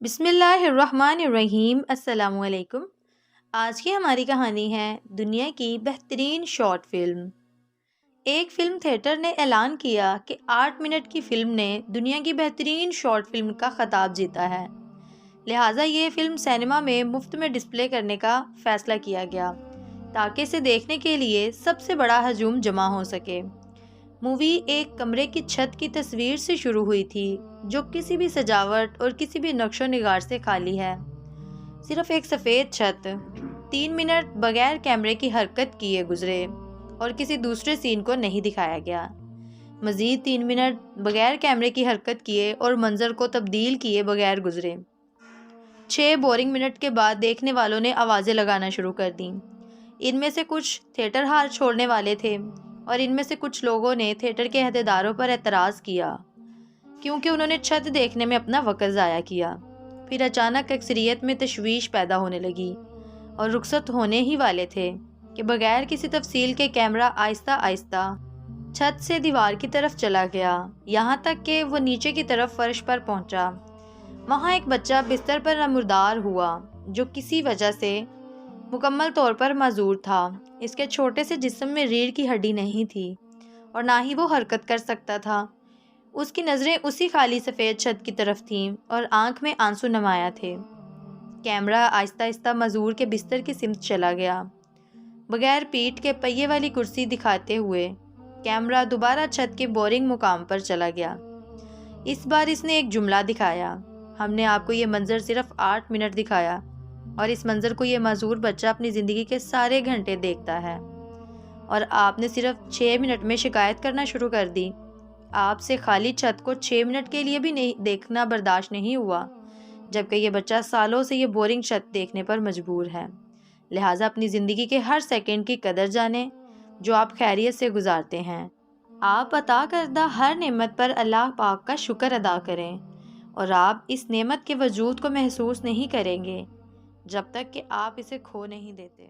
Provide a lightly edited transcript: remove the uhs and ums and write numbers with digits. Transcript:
بسم اللہ الرحمن الرحیم۔ السلام علیکم۔ آج کی ہماری کہانی ہے دنیا کی بہترین شارٹ فلم۔ ایک فلم تھیٹر نے اعلان کیا کہ 8 منٹ کی فلم نے دنیا کی بہترین شارٹ فلم کا خطاب جیتا ہے، لہٰذا یہ فلم سینما میں مفت میں ڈسپلے کرنے کا فیصلہ کیا گیا تاکہ اسے دیکھنے کے لیے سب سے بڑا ہجوم جمع ہو سکے۔ مووی ایک کمرے کی چھت کی تصویر سے شروع ہوئی تھی جو کسی بھی سجاوٹ اور کسی بھی نقش و نگار سے خالی ہے۔ صرف ایک سفید چھت 3 منٹ بغیر کیمرے کی حرکت کیے گزرے اور کسی دوسرے سین کو نہیں دکھایا گیا۔ مزید 3 منٹ بغیر کیمرے کی حرکت کیے اور منظر کو تبدیل کیے بغیر گزرے۔ 6 بورنگ منٹ کے بعد دیکھنے والوں نے آوازیں لگانا شروع کر دیں۔ ان میں سے کچھ تھیٹر ہال چھوڑنے والے تھے اور ان میں سے کچھ لوگوں نے تھیٹر کے عہدیداروں پر اعتراض کیا کیونکہ انہوں نے چھت دیکھنے میں اپنا وقت ضائع کیا۔ پھر اچانک اکثریت میں تشویش پیدا ہونے لگی اور رخصت ہونے ہی والے تھے کہ بغیر کسی تفصیل کے کیمرہ آہستہ آہستہ چھت سے دیوار کی طرف چلا گیا، یہاں تک کہ وہ نیچے کی طرف فرش پر پہنچا۔ وہاں ایک بچہ بستر پر نمودار ہوا جو کسی وجہ سے مکمل طور پر معذور تھا۔ اس کے چھوٹے سے جسم میں ریڑھ کی ہڈی نہیں تھی اور نہ ہی وہ حرکت کر سکتا تھا۔ اس کی نظریں اسی خالی سفید چھت کی طرف تھیں اور آنکھ میں آنسو نمایاں تھے۔ کیمرہ آہستہ آہستہ معذور کے بستر کی سمت چلا گیا، بغیر پیٹھ کے پہیے والی کرسی دکھاتے ہوئے۔ کیمرہ دوبارہ چھت کے بورنگ مقام پر چلا گیا۔ اس بار اس نے ایک جملہ دکھایا: ہم نے آپ کو یہ منظر صرف 8 منٹ دکھایا اور اس منظر کو یہ معذور بچہ اپنی زندگی کے سارے گھنٹے دیکھتا ہے، اور آپ نے صرف 6 منٹ میں شکایت کرنا شروع کر دی۔ آپ سے خالی چھت کو 6 منٹ کے لیے بھی نہیں دیکھنا برداشت نہیں ہوا، جبکہ یہ بچہ سالوں سے یہ بورنگ چھت دیکھنے پر مجبور ہے۔ لہٰذا اپنی زندگی کے ہر سیکنڈ کی قدر جانیں جو آپ خیریت سے گزارتے ہیں۔ آپ عطا کردہ ہر نعمت پر اللہ پاک کا شکر ادا کریں اور آپ اس نعمت کے وجود کو محسوس نہیں کریں گے جب تک کہ آپ اسے کھو نہیں دیتے۔